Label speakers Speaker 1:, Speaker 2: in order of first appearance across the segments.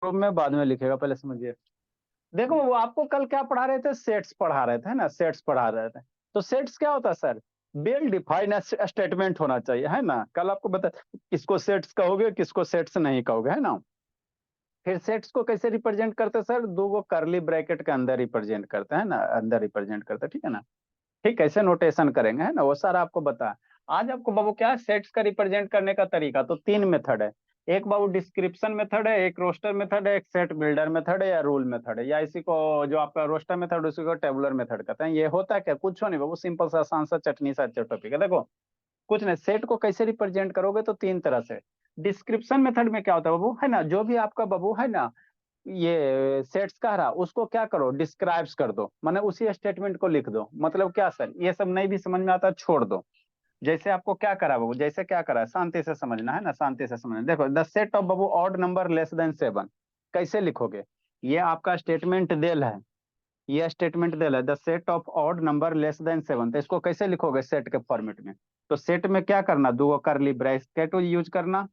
Speaker 1: Group में बाद में लिखेगा, पहले समझिए। देखो वो आपको कल क्या पढ़ा रहे थे, सेट्स पढ़ा रहे थे ना, सेट्स पढ़ा रहे थे। तो सेट्स क्या होता है सर, वेल डिफाइंड स्टेटमेंट होना चाहिए, है ना। कल आपको बता, किसको सेट्स कहोगे किसको सेट्स नहीं कहोगे, है ना। फिर सेट्स को कैसे रिप्रेजेंट करते हैं सर, दो गो करली ब्रैकेट के अंदर रिप्रेजेंट करते हैं ना, अंदर रिप्रेजेंट करते हैं, ठीक है ना। ठीक, कैसे नोटेशन करेंगे, है ना, वो सारा आपको बता। आज आपको बाबू क्या है, सेट्स का रिप्रेजेंट करने का तरीका तो तीन मेथड है। एक बाबू डिस्क्रिप्शन मेथड है, एक रोस्टर मेथड है, एक सेट बिल्डर मेथड है, या रूल मेथड है, या इसी को जो आपका रोस्टर मेथड उसी को टेबुलर मेथड कहते हैं। ये होता है क्या, कुछ नहीं बाबू, सिंपल सा आसान सा चटनी सा टॉपिक है। देखो कुछ नहीं, सेट को कैसे रिप्रेजेंट करोगे तो तीन तरह से। डिस्क्रिप्शन मेथड में क्या होता है बाबू, है ना, जो भी आपका बाबू है ना, ये सेट्स कह रहा उसको क्या करो, डिस्क्राइब्स कर दो, माने उसी स्टेटमेंट को लिख दो। मतलब क्या सर, ये सब नहीं भी समझ में आता छोड़ दो। जैसे आपको क्या करा बाबू, जैसे क्या करा, शांति से समझना, है ना, शांति से समझना। देखो the set of Babu odd number less then 7, कैसे लिखोगे। ये आपका स्टेटमेंट देल है, ये स्टेटमेंट देल है, the set of odd number less then 7, तो इसको कैसे लिखोगे सेट के फॉर्मेट में। तो सेट में क्या करना, दो करली ब्रैकेट यूज करना,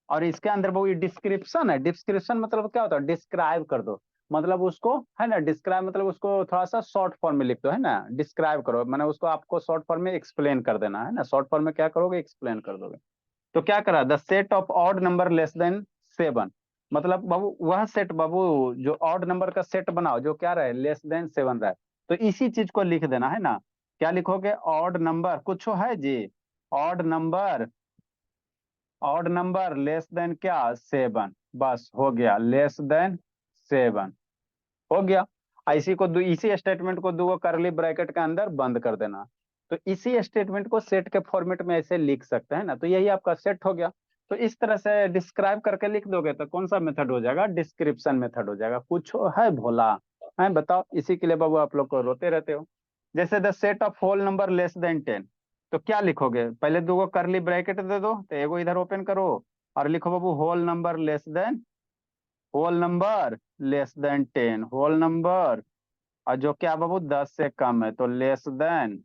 Speaker 1: और इसके अंदर वो ये डिस्क्रिप्शन है। डिस्क्रिप्शन मतलब क्या होता है, डिस्क्राइब कर दो, मतलब उसको, है ना, डिस्क्राइब मतलब उसको थोड़ा सा शॉर्ट फॉर्म में लिख दो, है ना, डिस्क्राइब करो, मैंने उसको आपको शॉर्ट फॉर्म में एक्सप्लेन कर देना, है ना। शॉर्ट फॉर्म में क्या करोगे, एक्सप्लेन कर दोगे। तो क्या करा, the set of odd number less then 7, मतलब बाबू वह सेट बाबू जो ऑड नंबर का सेट बनाओ जो क्या रहे, लेस देन 7 रहे। तो इसी चीज को लिख देना, है ना। क्या लिखोगे, ऑड नंबर कुछ है जी, odd number, odd number less than क्या, 7, बस हो गया, लेस देन 7 हो गया। इसी को इसी स्टेटमेंट को दो करली ब्रैकेट के अंदर बंद कर देना। तो इसी स्टेटमेंट को सेट के फॉर्मेट में ऐसे लिख सकते हैं ना, तो यही आपका सेट हो गया। तो इस तरह से डिस्क्राइब करके लिख दोगे तो कौन सा मेथड हो जाएगा, डिस्क्रिप्शन मेथड हो जाएगा। कुछ है भोला, है बताओ, इसी के लिए बाबू आप लोग को रोते रहते हो। जैसे the set of whole number less than 10, तो क्या लिखोगे, पहले दो करली ब्रैकेट दे दो, तो एगो इधर ओपन करो और लिखो बाबू whole number less than, whole number less than 10, whole number, और जो क्या बाबू 10 से कम है तो लेस देन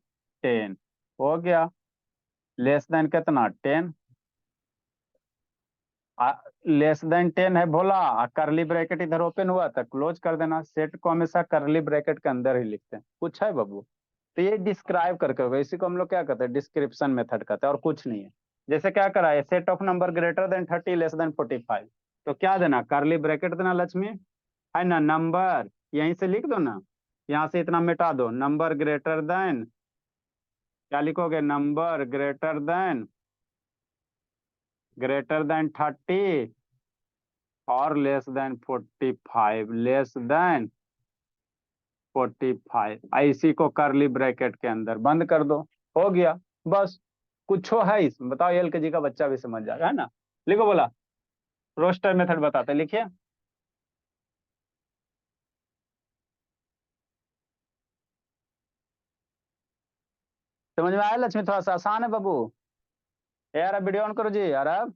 Speaker 1: 10 हो गया। लेस देन कितना, 10, लेस देन 10 है भोला, करली ब्रैकेट इधर ओपन हुआ था, क्लोज कर देना। सेट को हमेशा करली ब्रैकेट के अंदर ही लिखते हैं। कुछ है बाबू, तो ये डिस्क्राइब करके होगा, इसी को हम लोग क्या कहते हैं, डिस्क्रिप्शन मेथड कहते हैं, और कुछ नहीं है। जैसे क्या करा है, set of number greater than 30 less than 45, तो क्या देना, करली ब्रैकेट देना लक्ष्मी, है ना, नंबर यहीं से लिख दो ना, यहाँ से इतना मिटा दो, नंबर ग्रेटर देन, क्या लिखोगे, नंबर ग्रेटर देन 30 और लेस देन 45, लेस देन 45, इसी को करली ब्रैकेट के अंदर बंद कर दो, हो गया बस। कुछ है इसमें बताओ, एल के जी का बच्चा भी समझ जाएगा, है ना। लिखो बोला, रोस्टर मेथड बताते, लिखिए। समझ में आया लक्ष्मी, थोड़ा सा आसान है बाबू। यार अब वीडियो ऑन करो जी यार। अब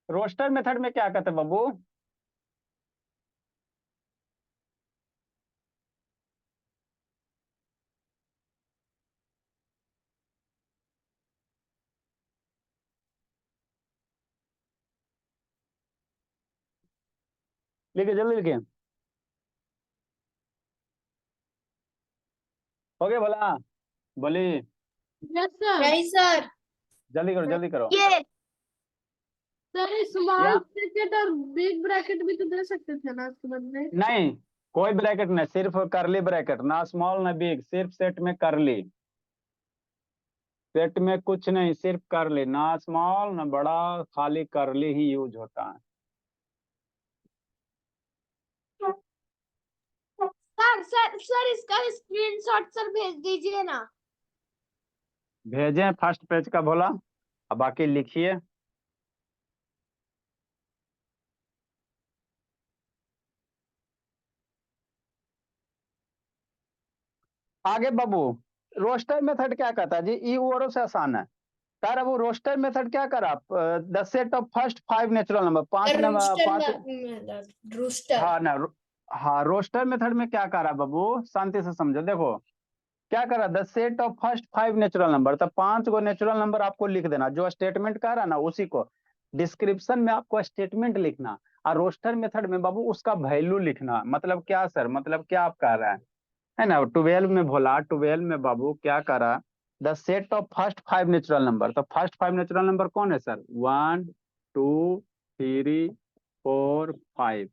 Speaker 1: रोस्टर मेथड में क्या कहते हैं बाबू, लिखिए जल्दी लिखिए। हो गया भला, बोली,
Speaker 2: यस सर।
Speaker 3: नहीं सर।
Speaker 1: जल्दी करो जल्दी करो।
Speaker 3: ये
Speaker 2: सर स्मॉल
Speaker 1: यहाँ
Speaker 2: ब्रैकेट और बिग ब्रैकेट भी तो दे सकते थे ना उसके बदले।
Speaker 1: नहीं, कोई ब्रैकेट नहीं, सिर्फ करली ब्रैकेट, ना स्मॉल ना बिग, सिर्फ सेट में करली, सेट में कुछ नहीं, सिर्फ करली, ना स्मॉल ना बड़ा, खाली करली ही यूज होता है।
Speaker 3: सर इसका स्क्रीनशॉट सर भेज दीजिए ना।
Speaker 1: भेजें फर्स्ट पेज का बोला, अब बाकी लिखिए। आगे बाबू, रोस्टर मेथड क्या कहता है जी, ई ओरो से आसान है। यार अब रोस्टर मेथड क्या करा, the set of first 5 natural number, पांच नंबर,
Speaker 3: रूस्टर
Speaker 1: पांच,
Speaker 3: रूस्टर।
Speaker 1: हाँ ना, हाँ रोस्टर मेथड में क्या करा बाबू, शांति से समझो। देखो क्या करा, the set of first 5 natural number, तो 5 गो नेचुरल नंबर आपको लिख देना, जो स्टेटमेंट कह रहा ना उसी को। डिस्क्रिप्शन में आपको स्टेटमेंट लिखना, और रोस्टर मेथड में बाबू उसका वैल्यू लिखना। मतलब क्या सर, मतलब क्या आप कह रहे हैं, है ना। 12 में भोला, 12 में बाबू क्या करा, the set of first 5 natural number. तो फर्स्ट 5 नेचुरल नंबर कौन है सर, 1 2 3 4 5,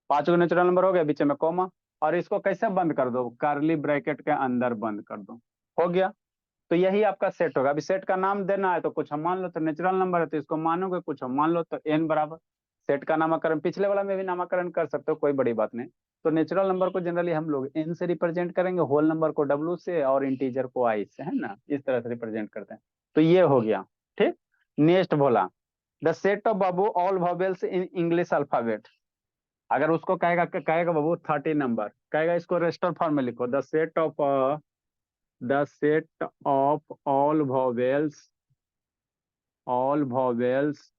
Speaker 1: 5 को नेचुरल नंबर हो गया, बीच में कॉमा, और इसको कैसे बंद कर दो, कर्ली ब्रैकेट के अंदर बंद कर दो, हो गया। तो यही आपका सेट होगा। अभी सेट का नाम देना है तो कुछ हम मान लो, तो नेचुरल नंबर है तो इसको मानोगे, कुछ हम मान लो तो n बराबर। सेट का नामकरण पिछले वाला में भी नामकरण कर सकते हो, कोई बड़ी बात नहीं। तो नेचुरल नंबर को जनरली हम लोग n से रिप्रेजेंट करेंगे, होल नंबर को w से, और इंटीजर को i से, है ना, इस तरह से रिप्रेजेंट करते हैं। तो ये हो गया, ठीक। नेक्स्ट बोला, the set of Babu all vowels in English alphabet. अगर उसको कहेगा बाबू 30 नंबर, कहेगा इसको रेस्टर फॉर्म में लिखो, the set of all vowels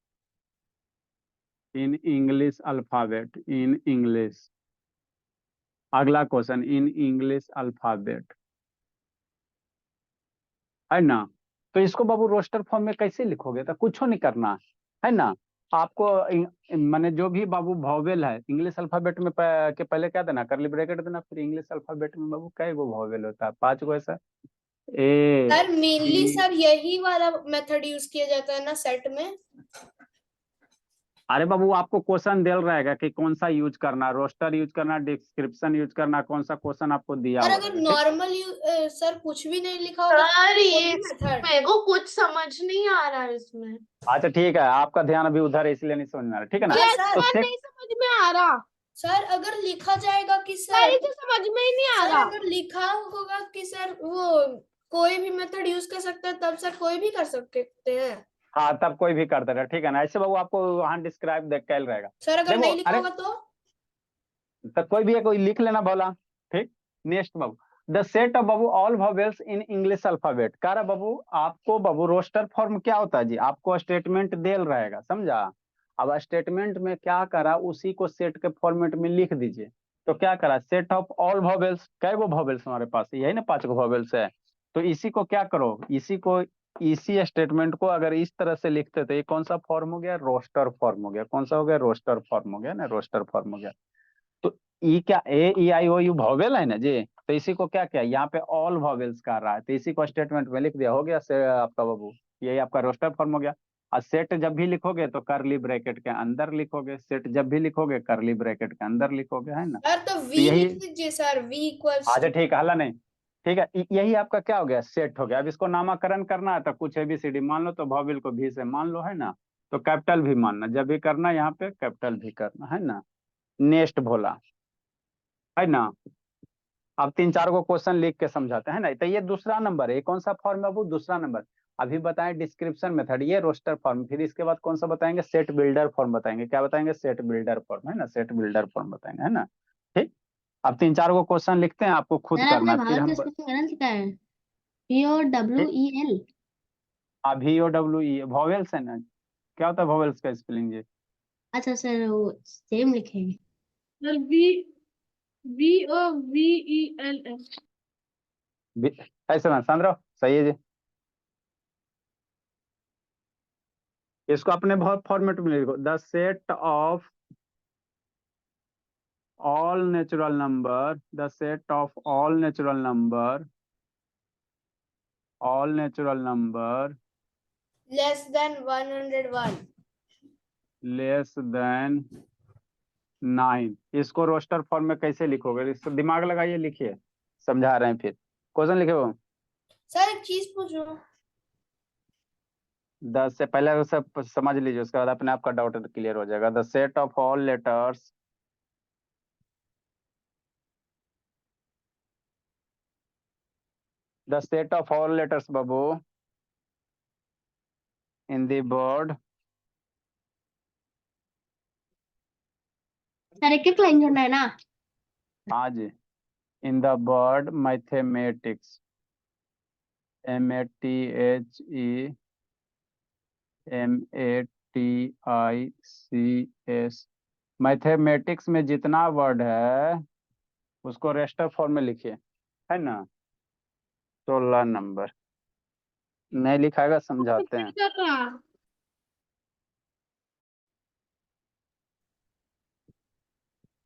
Speaker 1: in English alphabet, in English। अगला क्वेश्चन, इन इंग्लिश अल्फाबेट, है ना। तो इसको बाबू रोस्टर फॉर्म में कैसे लिखोगे, तो कुछ नहीं करना, है ना। आपको माने जो भी बाबू वॉवेल है इंग्लिश अल्फाबेट में के पहले क्या देना, करली ब्रैकेट देना। फिर इंग्लिश अल्फाबेट में बाबू कई गो वॉवेल होता है, 5 गो ऐसा, ए
Speaker 2: सर मेनली
Speaker 1: बी।
Speaker 2: सर यही वाला मेथड यूज किया जाता है ना सेट में।
Speaker 1: अरे बाबू आपको क्वेश्चन दिल रहेगा कि कौन सा यूज करना, रोस्टर यूज करना, डिस्क्रिप्शन यूज करना, कौन सा क्वेश्चन आपको दिया
Speaker 2: सर
Speaker 1: हुआ
Speaker 2: अगर
Speaker 1: रहेगा, ठीक।
Speaker 2: नॉर्मल सर कुछ भी नहीं लिखा होगा
Speaker 3: सर
Speaker 2: कोई
Speaker 3: ये
Speaker 2: भी मेथड।
Speaker 3: मेरे को कुछ समझ नहीं आ रहा है इसमें।
Speaker 1: अच्छा ठीक है, आपका ध्यान अभी उधर है इसलिए नहीं समझ में आ रहा, ठीक है ना।
Speaker 2: हाँ
Speaker 3: यस
Speaker 1: तो
Speaker 3: सर,
Speaker 2: सर।
Speaker 3: नहीं समझ में आ रहा।
Speaker 2: सर अगर लिखा जाएगा कि
Speaker 3: सर
Speaker 2: सर,
Speaker 3: इसे समझ में ही नहीं आ
Speaker 2: सर
Speaker 3: रहा।
Speaker 2: अगर लिखा होगा कि सर वो कोई भी मेथड यूज कर सकते हैं, तब सर कोई भी कर सकते हैं।
Speaker 1: हाँ, तब कोई भी कर देगा, ठीक है ना। ऐसे बाबू आपको वहां डिस्क्राइब देख कैल रहेगा।
Speaker 2: सर अगर
Speaker 1: देखो
Speaker 2: नहीं लिखा
Speaker 1: अरे,
Speaker 2: होगा तो
Speaker 1: तो कोई भी है, कोई लिख लेना बोला, ठीक। Next Babu, the set of Babu all vowels in English alphabet. कह रहा बाबू आपको बाबू रोस्टर फॉर्म क्या होता है जी, आपको स्टेटमेंट देल रहेगा, समझा। अब स्टेटमेंट में क्या करा, उसी को सेट के फॉर्मेट में लिख दीजिए। तो क्या करा, सेट ऑफ ऑल वॉवेल्स, कै गो वॉवेल्स हमारे पास, यही ना 5 गो वॉवेल्स है। तो इसी को क्या करो, इसी स्टेटमेंट को अगर इस तरह से लिखते तो ये कौन सा फॉर्म हो गया, रोस्टर फॉर्म हो गया। कौन सा हो गया, रोस्टर फॉर्म हो गया ना, रोस्टर फॉर्म हो गया। तो ई क्या, ए ई आई ओ यू वॉवेल है ना जी। तो इसी को क्या किया, यहाँ पे ऑल वॉवेल्स कर रहा है, तो इसी को स्टेटमेंट में लिख दिया, हो गया से आपका बाबू, यही आपका रोस्टर फॉर्म हो गया। और सेट जब भी लिखोगे तो करली ब्रैकेट के अंदर लिखोगे, सेट जब भी लिखोगे करली ब्रैकेट के अंदर लिखोगे, है ना।
Speaker 2: सर तो
Speaker 1: तो
Speaker 2: वी
Speaker 1: यही,
Speaker 2: लिख दीजिए सर, वी इक्वल्स
Speaker 1: अच्छा
Speaker 2: टू।
Speaker 1: ठीक है, हल्ला नहीं, ठीक है। यही आपका क्या हो गया, सेट हो गया। अब इसको नामकरण करना है तो कुछ ABCD मान लो, तो वॉवेल को भी से मान लो, है ना। तो कैपिटल भी मानना, जब भी करना यहाँ पे कैपिटल भी करना, है ना। नेक्स्ट भोला, है ना। अब 3-4 को क्वेश्चन लिख के समझाते हैं ना। तो ये दूसरा नंबर है, ये कौन सा फॉर्म है वो, दूसरा नंबर। अभी बताएं डिस्क्रिप्शन मेथड, ये रोस्टर फॉर्म। फिर इसके बाद कौन सा बताएंगे, सेट बिल्डर फॉर्म बताएंगे। क्या बताएंगे, सेट बिल्डर फॉर्म, है ना, सेट बिल्डर फॉर्म बताएंगे, है ना, ठीक। अब 3-4 को क्वेश्चन लिखते हैं, आपको खुद
Speaker 4: सर
Speaker 1: करना
Speaker 4: आपने
Speaker 1: है, फिर
Speaker 4: भावेल का
Speaker 1: हम
Speaker 4: स्पेलिंग गलत लिखा है। VOWEL।
Speaker 1: VOWE वॉवेल्स है ना। क्या होता है वॉवेल्स का स्पेलिंग जी,
Speaker 4: अच्छा सर वो सेम लिखेंगे।
Speaker 2: Sir VOVELS।
Speaker 1: ऐसे ना सांद्रो, सही है जी। इसको अपने बहुत फॉर्मेट में लिखो, the set of all natural number, the set of all natural number
Speaker 2: less than 101।
Speaker 1: less than 9। इसको रोस्टर फॉर्म में कैसे लिखोगे, इसको दिमाग लगाइए, लिखिए, समझा रहे हैं। फिर क्वेश्चन लिखे वो,
Speaker 2: सर एक चीज पूछो।
Speaker 1: 10 से पहले उसे समझ लीजिए, उसके बाद अपने आप का डाउट क्लियर हो जाएगा। The set of all letters, the set of all letters बाबू इन द वर्ड,
Speaker 4: सर एक एक लाइन जोड़ना है ना।
Speaker 1: हाँ जी, in the word mathematics, MATHEMATICS, mathematics में जितना वर्ड है उसको रेस्टर फॉर्म में लिखिए, है ना। 16 नंबर नहीं लिखाएगा, समझाते हैं।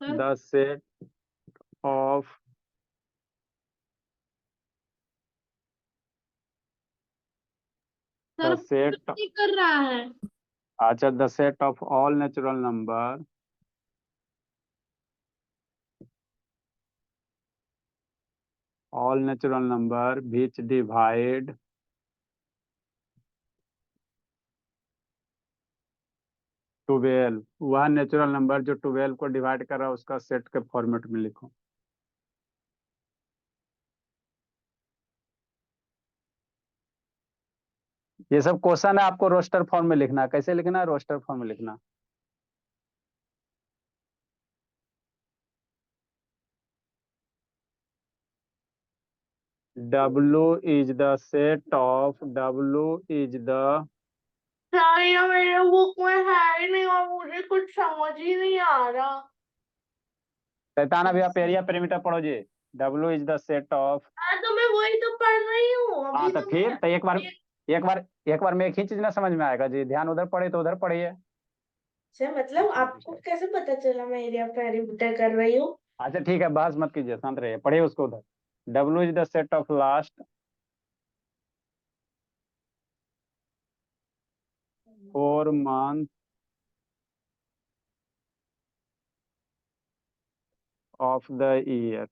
Speaker 1: The set of
Speaker 3: sir
Speaker 1: the set
Speaker 3: नहीं कर रहा है।
Speaker 1: अच्छा the set of all natural number which divide 12 वह नेचुरल नंबर जो 12 को डिवाइड कर रहा है उसका सेट के फॉर्मेट में लिखो। ये सब क्वेश्चन है, आपको रोस्टर फॉर्म में लिखना है। कैसे लिखना है? रोस्टर फॉर्म में लिखना। W is the set of W is the
Speaker 3: sir ये मेरे बुक में है ही नहीं और मुझे कुछ समझ ही नहीं आ रहा।
Speaker 1: शैतान अभी आप एरिया पेरीमीटर पढ़ो जी। W is the set of
Speaker 3: हाँ तो मैं वही तो पढ़ रही हूँ
Speaker 1: हाँ
Speaker 3: अभी
Speaker 1: तो
Speaker 3: तो
Speaker 1: फिर
Speaker 3: मैं-
Speaker 1: तो एक बार में एक ही चीज ना समझ में आएगा जी। ध्यान उधर पढ़े तो उधर पढ़िए।
Speaker 3: अच्छा मतलब आपको कैसे पता चला मैं एरिया पेरीमीटर कर रही हूँ?
Speaker 1: अच्छा ठीक है, बहस मत कीजिए, शांत रहिए, पढ़िए उसको उधर। W is the set of last 4 months of the year।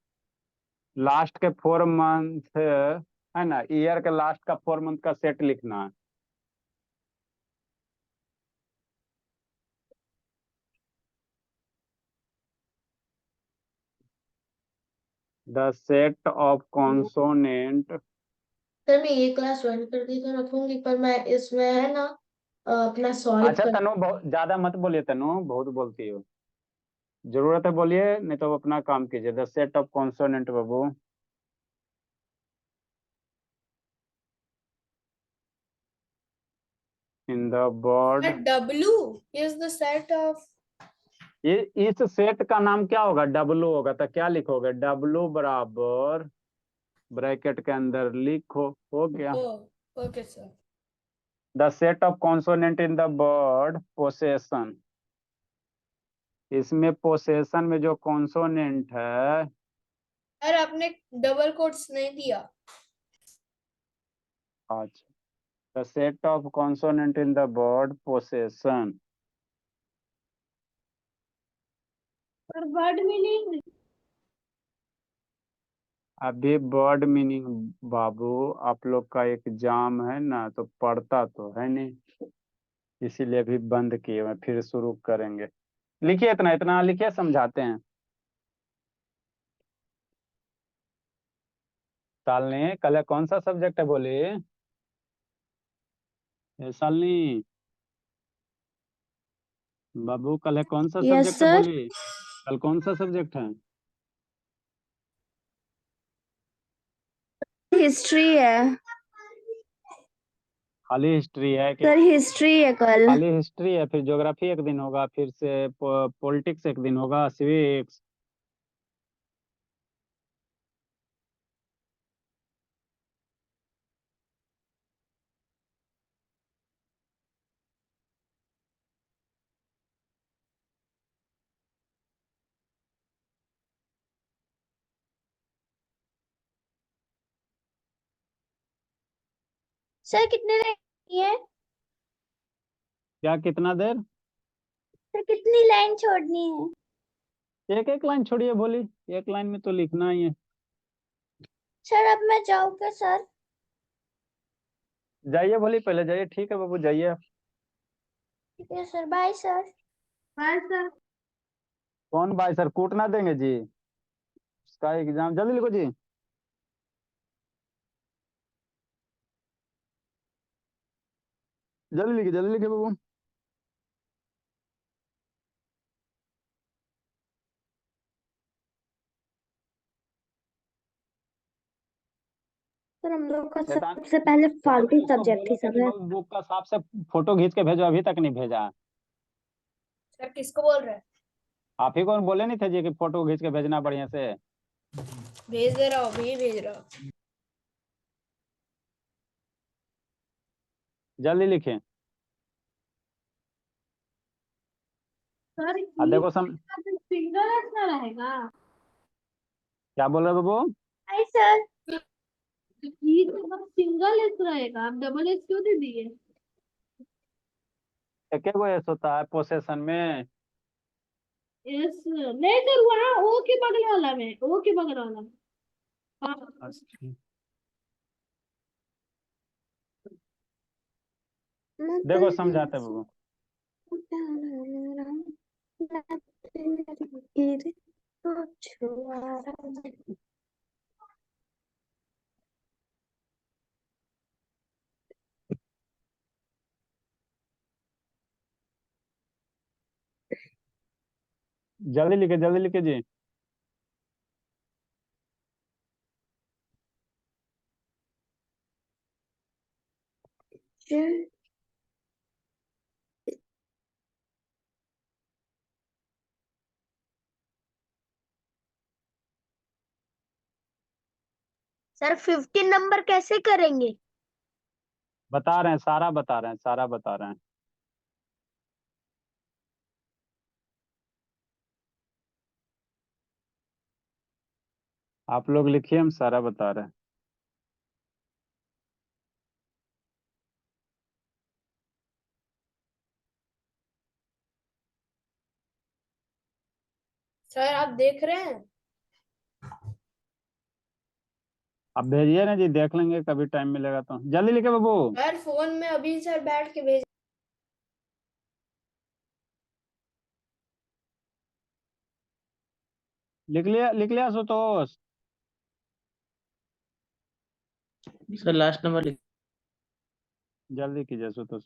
Speaker 1: Last के 4 मंथ है ना, ईयर के लास्ट का 4 मंथ का सेट लिखना है। The set of consonant
Speaker 3: sir मैं ये क्लास ज्वाइन कर दी तो रखूंगी पर मैं इसमें है ना अपना सॉल्व
Speaker 1: अच्छा
Speaker 3: कर।
Speaker 1: तनु, बहुत ज्यादा मत बोलिए तनु, बहुत बोलती हो। जरूरत है बोलिए, नहीं तो अपना काम कीजिए। The set of consonant Babu in the word.
Speaker 2: W is the set of
Speaker 1: ये इस सेट का नाम क्या होगा? W होगा। तो क्या लिखोगे? W बराबर ब्रैकेट के अंदर लिखो, हो गया।
Speaker 2: oh okay sir।
Speaker 1: The set of consonant in the word possession. इसमें पोसेशन में जो कॉन्सोनेंट है,
Speaker 2: सर आपने डबल कोट्स नहीं दिया।
Speaker 1: अच्छा the set of consonant in the word possession.
Speaker 3: पर वर्ड मीनिंग
Speaker 1: अभी वर्ड मीनिंग बाबू, आप लोग का एग्जाम है ना, तो पढ़ता तो है नहीं, इसीलिए अभी बंद किए हुए, फिर शुरू करेंगे। लिखिए, इतना इतना लिखिए, समझाते हैं। सालनी कल कौन सा सब्जेक्ट है बोली? सालनी बाबू कल है कौन सा
Speaker 3: यस
Speaker 1: सब्जेक्ट है
Speaker 3: सर।
Speaker 1: बोली? कल कौन सा सब्जेक्ट है?
Speaker 3: हिस्ट्री है
Speaker 1: खाली हिस्ट्री है कि
Speaker 3: सर, हिस्ट्री है कल।
Speaker 1: खाली हिस्ट्री है? फिर ज्योग्राफी एक दिन होगा, फिर से पॉलिटिक्स एक दिन होगा, सिविक्स।
Speaker 3: सर कितने लाइन है?
Speaker 1: क्या कितना देर?
Speaker 3: सर कितनी लाइन छोड़नी है?
Speaker 1: एक एक लाइन छोड़िए बोली, एक लाइन में तो लिखना ही है।
Speaker 3: सर अब मैं जाऊँ क्या सर?
Speaker 1: जाइए बोली, पहले जाइए। ठीक है बाबू, जाइए।
Speaker 3: ठीक है sir, bye sir. Bye sir.
Speaker 1: कौन भाई सर? कूटना देंगे जी? उसका एग्जाम जल्दी लिखो जी। जल्दी लिखिए बाबू।
Speaker 3: सर हम लोग का
Speaker 1: शैतान
Speaker 3: सबसे पहले फालतू
Speaker 1: उसको
Speaker 3: सब्जेक्ट थी
Speaker 1: बोलो
Speaker 3: सर।
Speaker 1: कि बुक का साफ से फोटो खींच के भेजो, अभी तक नहीं भेजा।
Speaker 2: सर किसको बोल रहे हैं?
Speaker 1: आप ही को बोले नहीं थे जी कि फोटो खींच के भेजना बढ़िया से?
Speaker 2: भेज दे रहा हूँ, अभी भेज रहा हूँ।
Speaker 1: जल्दी लिखें।
Speaker 3: सर
Speaker 1: देखो
Speaker 5: सिंगल एस ना रहेगा।
Speaker 1: क्या बोल रहे हो बाबू?
Speaker 5: नहीं सर, ये तो सिंगल एस रहेगा, आप डबल एस क्यों दे दिए?
Speaker 1: एक गो एस होता है पोसेशन में।
Speaker 5: एस नहीं सर, वहाँ ओ के बगल वाला में, ओ के बगल वाला में। हाँ,
Speaker 1: देखो समझाते बाबू। जल्दी लिखे जी।
Speaker 4: सर 15 नंबर कैसे करेंगे?
Speaker 1: बता रहे हैं, सारा बता रहे हैं, सारा बता रहे हैं। आप लोग लिखिए, हम सारा बता रहे हैं।
Speaker 2: सर आप देख रहे हैं?
Speaker 1: आप भेजिए ना जी, देख लेंगे कभी टाइम मिलेगा तो। जल्दी लिखे बाबू।
Speaker 2: सर फोन में अभी सर बैठ के भेज।
Speaker 1: लिख लिया सुतोष?
Speaker 6: सर लास्ट नंबर लिख।
Speaker 1: जल्दी कीजिए सुतोष।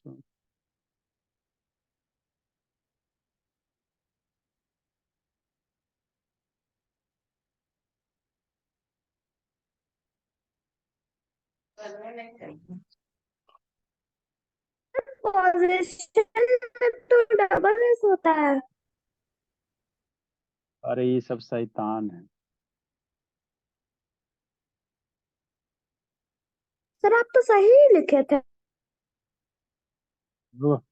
Speaker 5: पोजीशन तो डबल एस होता है।
Speaker 1: अरे ये सब शैतान है।
Speaker 5: सर आप तो सही लिखे थे।
Speaker 1: रुक।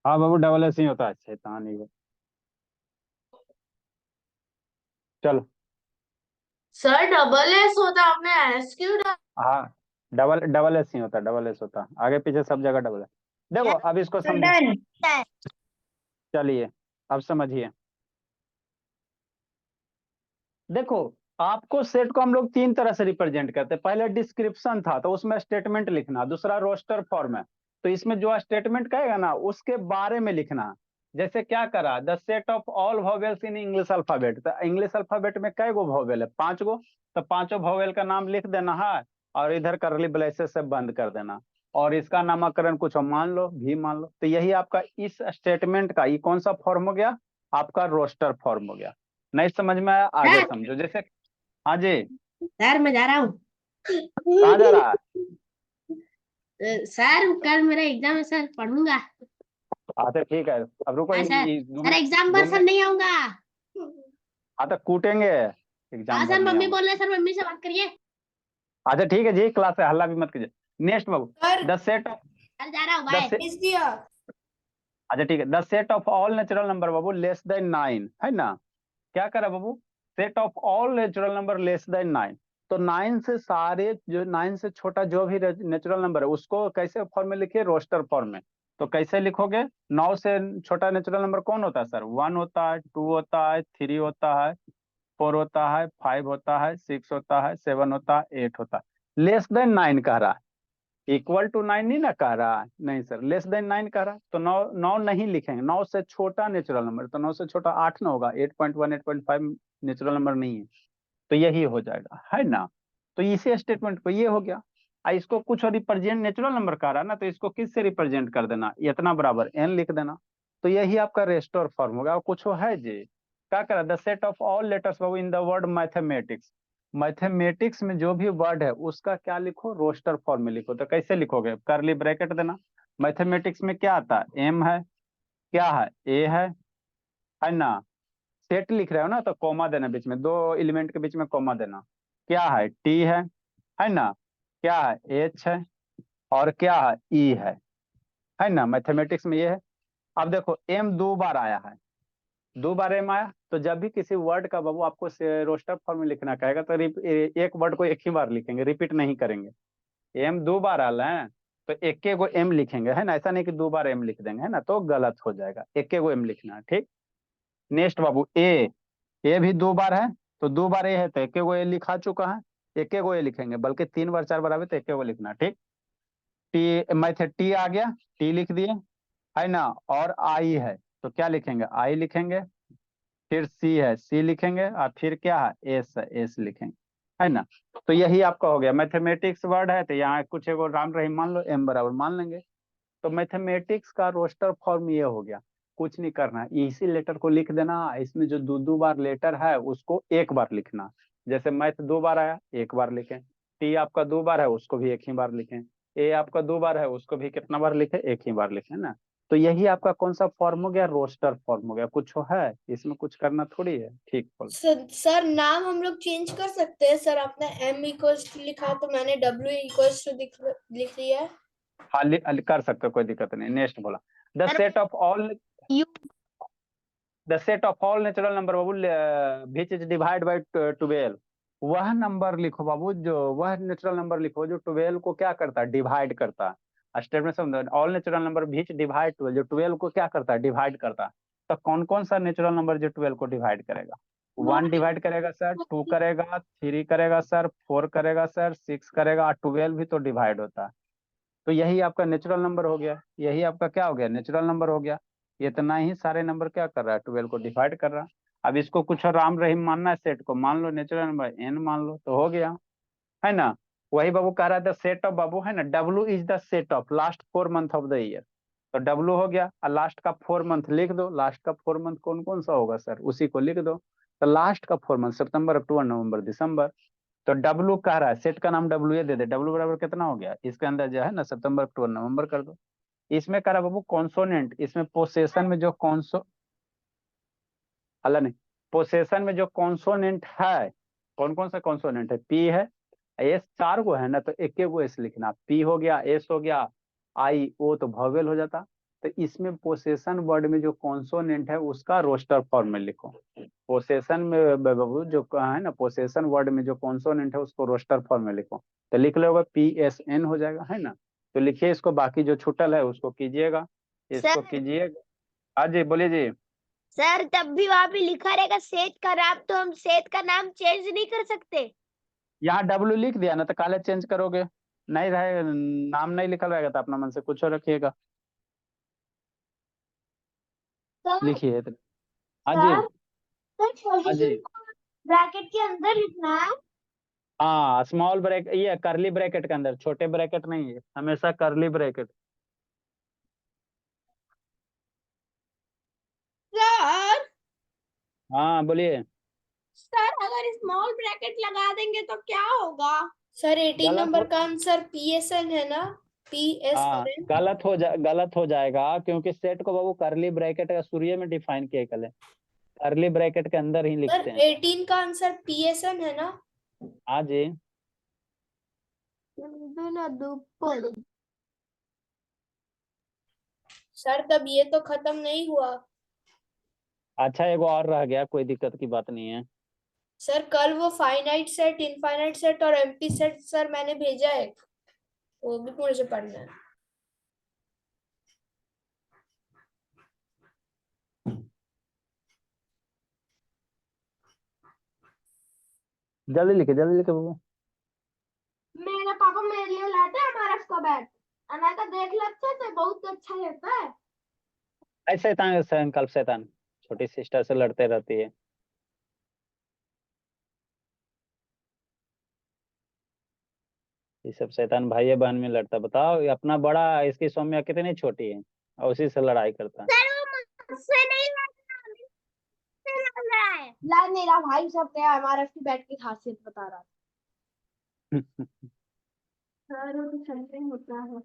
Speaker 1: हाँ बाबू, डबल एस ही होता है, शैतान ही है। चलो।
Speaker 3: सर डबल एस होता, आपने एस क्यों डाला?
Speaker 1: हाँ, डबल एस ही होता है, डबल एस होता है, आगे पीछे सब जगह डबल है। देखो अब इसको समझ। चलिए अब समझिए। देखो, आपको सेट को हम लोग तीन तरह से रिप्रेजेंट करते हैं। पहले डिस्क्रिप्शन था तो उसमें स्टेटमेंट लिखना, दूसरा रोस्टर फॉर्म है, तो इसमें जो स्टेटमेंट कहेगा ना उसके बारे में लिखना। जैसे क्या करा, the set of all vowels in English alphabet, तो इंग्लिश अल्फाबेट में कै गो वॉवेल है? 5 गो। तो पांचों वॉवेल का नाम लिख देना है और इधर करली ब्रेसेस से बंद कर देना, और इसका नामकरण कुछ मान लो, भी मान लो। तो यही आपका इस स्टेटमेंट का ये कौन सा फॉर्म हो गया? आपका रोस्टर फॉर्म हो गया। नहीं समझ में आया? आगे समझो। जैसे हाँ जी।
Speaker 4: सर मैं जा रहा हूँ।
Speaker 1: कहाँ जा रहा है?
Speaker 4: सर कल मेरा एग्जाम है सर, पढ़ूंगा।
Speaker 1: हाँ तो ठीक है, अब रुको
Speaker 4: हाँ सर।
Speaker 1: दो
Speaker 4: सर एग्जाम पर सर
Speaker 1: मिनट।
Speaker 4: नहीं आऊंगा।
Speaker 1: हाँ तो कूटेंगे
Speaker 4: हाँ
Speaker 1: एग्जाम भर
Speaker 4: सर,
Speaker 1: नहीं
Speaker 4: मम्मी
Speaker 1: आऊंगा।
Speaker 4: बोल रहे, सर मम्मी से बात करिए।
Speaker 1: अच्छा ठीक है जी, क्लास से हल्ला भी मत कीजिए। Next Babu,
Speaker 2: sir
Speaker 1: the set of
Speaker 4: sir जा रहा हूँ,
Speaker 1: द
Speaker 4: बाय।
Speaker 1: से
Speaker 2: भेज दिया।
Speaker 1: अच्छा ठीक है, the set of all natural number बाबू लेस देन 9 है ना। क्या करा बाबू? Set of all natural number less than 9। तो 9 से सारे, जो 9 से छोटा जो भी नेचुरल नंबर है उसको कैसे फॉर्म में लिखिए? रोस्टर फॉर्म में। तो कैसे लिखोगे? 9 से छोटा नेचुरल नंबर कौन होता है सर? 1 होता है, 2 होता है, 3 होता है, 4 होता है, 5 होता है, 6 होता है, 7 होता है, 8 होता है। लेस देन 9 कह रहा है, इक्वल टू 9 नहीं ना कह रहा है। नहीं सर, लेस देन 9 कह रहा है, तो 9 9 नहीं लिखेंगे। 9 से छोटा नेचुरल नंबर, तो 9 से छोटा 8 ना होगा, 8.1 8.5 नेचुरल नंबर नहीं है, तो यही हो जाएगा, है ना। तो इसी स्टेटमेंट पे ये हो गया। इसको कुछ रिप्रेजेंट नेचुरल नंबर कर रहा है ना, तो इसको किस से रिप्रेजेंट कर देना? इतना बराबर n लिख देना। तो यही आपका रेस्टोर फॉर्म होगा। और कुछ है जी, क्या करा? The set of all letters बाबू in the word mathematics. Mathematics में जो भी वर्ड है उसका क्या लिखो? रोस्टर फॉर्म में लिखो। तो कैसे लिखोगे? करली ब्रैकेट देना। मैथमेटिक्स में क्या आता है? एम है, क्या है? ए है ना। सेट लिख रहे हो ना, तो कॉमा देना बीच में, दो एलिमेंट के बीच में कॉमा देना। क्या है? टी है है ना, क्या है एच है और क्या है ई है ना, मैथमेटिक्स में ये है। अब देखो एम 2 बार आया है, 2 बार एम आया, तो जब भी किसी वर्ड का बाबू आपको रोस्टर फॉर्म में लिखना कहेगा तो एक वर्ड को एक ही बार लिखेंगे, रिपीट नहीं करेंगे। एम 2 बार आला है तो एक को एम लिखेंगे, है ना, ऐसा नहीं कि 2 बार एम लिख देंगे, है ना, तो गलत हो जाएगा, एक को एम लिखना है, ठीक। नेक्स्ट बाबू ए भी 2 बार है, तो 2 बार ए है तो एक को ए लिखा चुका है, एक को ए लिखेंगे, बल्कि 3 बार 4 बार आवे तो एक को लिखना, ठीक। टी मैथ टी आ गया, टी लिख दिए, है ना, और आई है तो क्या लिखेंगे, आई लिखेंगे, फिर सी है सी लिखेंगे, और फिर क्या है एस है एस लिखेंगे, है ना। तो यही आपका हो गया मैथमेटिक्स वर्ड है, तो यहाँ कुछ एगो राम रहीम मान लो, एम बराबर मान लेंगे। तो मैथमेटिक्स का रोस्टर फॉर्म ये हो गया, कुछ नहीं करना, इसी लेटर को लिख देना, इसमें जो 2 बार लेटर है उसको एक बार लिखना, जैसे मैथ 2 बार आया एक बार लिखें, टी आपका 2 बार है उसको भी एक ही बार लिखें, ए आपका 2 बार है उसको भी कितना बार लिखे, एक ही बार लिखे, ना। तो यही आपका कौन सा फॉर्म हो गया, रोस्टर फॉर्म हो गया, कुछ है इसमें, कुछ करना थोड़ी है, ठीक बोल।
Speaker 2: सर नाम हम लोग चेंज कर सकते हैं सर, आपने m इक्वल्स टू लिखा तो मैंने w इक्वल्स टू लिख लिया है।
Speaker 1: हाँ कर सकते हो, कोई दिक्कत नहीं। नेक्स्ट बोला the
Speaker 4: sir,
Speaker 1: set of all
Speaker 4: you
Speaker 1: the set of all natural number Babu which is divide by 12, वह नंबर लिखो बाबू, जो वह नेचुरल नंबर लिखो जो 12 को क्या करता है, डिवाइड करता है। स्टेटमेंट समझो, all natural number which divide 12, जो 12 को क्या करता है, डिवाइड करता है। तो कौन कौन सा नेचुरल नंबर जो 12 को डिवाइड करेगा, 1 डिवाइड करेगा सर, 2 करेगा, 3 करेगा सर, 4 करेगा सर, 6 करेगा, और 12 भी तो डिवाइड होता है। तो यही आपका नेचुरल नंबर हो गया, यही आपका क्या हो गया, नेचुरल नंबर हो गया। इतना ही सारे नंबर क्या कर रहा है, 12 को डिवाइड कर रहा है। अब इसको कुछ राम रहीम मानना है, सेट को मान लो नेचुरल नंबर एन मान लो, तो हो गया, है ना। वही बाबू कह रहा है द सेट ऑफ बाबू, है ना, W is the set of last 4 month of the year. तो डब्ल्यू हो गया, और लास्ट का 4 मंथ लिख दो, लास्ट का 4 मंथ कौन कौन सा होगा सर, उसी को लिख दो। तो लास्ट का 4 मंथ सितंबर अक्टूबर नवंबर दिसंबर। तो डब्ल्यू कह रहा है, सेट का नाम W A they they, W बराबर कितना हो गया, इसके अंदर जो है ना सितंबर अक्टूबर नवंबर कर दो। इसमें कह रहा बाबू कॉन्सोनेंट, इसमें पोसेशन में जो अल्लाह नहीं, पोसेशन में जो कॉन्सोनेंट है, कौन कौन सा कॉन्सोनेंट है, पी है, एस 4 को है ना, तो एक को एस लिखना, पी हो गया, एस हो गया, आई ओ तो वोवेल हो जाता। तो इसमें पोसेशन वर्ड में जो कॉन्सोनेंट है उसका रोस्टर फॉर्म में लिखो। पोसेशन में बाबू जो है ना, पोसेशन वर्ड में जो कॉन्सोनेंट है उसको रोस्टर फॉर्म में लिखो। तो लिख लोगे पी एस एन हो जाएगा, है ना। तो लिखिए इसको, बाकी जो छूटल है उसको कीजिएगा, इसको
Speaker 4: सर
Speaker 1: कीजिएगा। हाँ जी बोलिए जी।
Speaker 4: सर तब भी वहां पे लिखा रहेगा सेट का नाम, तो हम सेट का नाम चेंज नहीं कर सकते।
Speaker 1: यहाँ डब्ल्यू लिख दिया ना, तो काले चेंज करोगे, नहीं रहे नाम नहीं लिखल रहेगा तो अपना मन से कुछ और रखिएगा,
Speaker 3: सर
Speaker 1: लिखिए इतना। हाँ जी,
Speaker 3: सर छोटी
Speaker 1: हाँ
Speaker 3: सी
Speaker 1: जी,
Speaker 3: ब्रैकेट के अंदर लिखना है।
Speaker 1: हाँ स्मॉल ब्रैक, ये करली ब्रैकेट के अंदर, छोटे ब्रैकेट नहीं है, हमेशा करली ब्रैकेट।
Speaker 5: सर
Speaker 1: हाँ बोलिए।
Speaker 5: सर अगर स्मॉल ब्रैकेट लगा देंगे तो क्या होगा?
Speaker 2: सर 18
Speaker 1: गलत
Speaker 2: नंबर
Speaker 1: हो,
Speaker 2: का आंसर PSN है ना,
Speaker 1: हाँ
Speaker 2: PSN।
Speaker 1: गलत हो जाएगा, क्योंकि सेट को बाबू करली ब्रैकेट का शुरू में डिफाइन किया कल, करली ब्रैकेट के अंदर ही
Speaker 2: सर
Speaker 1: लिखते हैं।
Speaker 2: 18 का आंसर PSN है ना।
Speaker 1: हाँ जी,
Speaker 2: सर तब ये तो खत्म नहीं हुआ।
Speaker 1: अच्छा एगो और रह गया, कोई दिक्कत की बात नहीं है।
Speaker 2: सर कल वो फाइनाइट सेट, इनफाइनाइट सेट और एम्प्टी सेट सर मैंने भेजा है, वो भी मुझे पढ़ना है।
Speaker 1: जल्दी लिखे बाबू।
Speaker 3: मेरे पापा मेरे लिए लाते हैं MRF का बैट, मैं तो देख लेते थे, बहुत अच्छा रहता है।
Speaker 1: ऐसे शैतान संकल्प, शैतान छोटी सिस्टर से लड़ते रहती है। ये सब शैतान भाई बहन में लड़ता, बताओ ये अपना बड़ा, इसकी सौम्या कितनी छोटी है और उसी से लड़ाई करता है।
Speaker 4: सर वो मुझसे नहीं लग रहा है।
Speaker 3: लड़ नहीं रहा भाई, सब क्या MRF की बैट की खासियत बता रहा था। सर वो तो चलते होता है।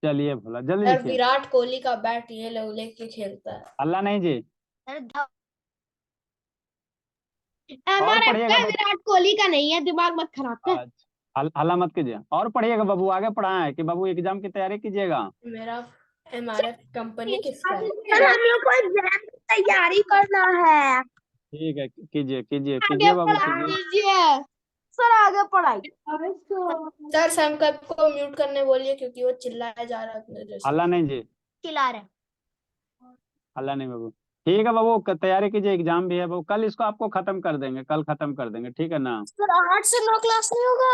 Speaker 1: चलिए भोला जल्दी
Speaker 2: सर
Speaker 1: लिखिए।
Speaker 2: विराट कोहली का बैट ये लोग लेके खेलता है।
Speaker 1: अल्लाह नहीं जी,
Speaker 4: सर
Speaker 3: एमआरएफ
Speaker 1: पढ़िएगा
Speaker 3: का
Speaker 1: बाबू।
Speaker 3: विराट कोहली का नहीं है, दिमाग मत खराब कर।
Speaker 1: अच्छा, हल्ला मत कीजिए और पढ़िएगा बाबू, आगे पढ़ाएं कि बाबू एग्जाम की तैयारी कीजिएगा।
Speaker 2: मेरा MRF कंपनी किसका है?
Speaker 4: सर हम लोग को एग्जाम की तैयारी करना है।
Speaker 1: ठीक है, कीजिए कीजिए
Speaker 3: आगे
Speaker 1: कीजिए बाबू
Speaker 3: पढ़ाई
Speaker 1: कीजिए।
Speaker 3: कीजिए सर, आगे पढ़ाई।
Speaker 2: सर संकल्प को म्यूट करने बोलिए क्योंकि वो चिल्लाया जा रहा है अपने जैसे।
Speaker 1: हल्ला नहीं जी,
Speaker 4: चिल्ला रहे।
Speaker 1: हल्ला नहीं बाबू। ठीक है बाबू, तैयारी कीजिए, एग्जाम भी है बाबू, कल इसको आपको खत्म कर देंगे, कल खत्म कर देंगे, ठीक है ना।
Speaker 3: सर 8 से 9 क्लास नहीं होगा।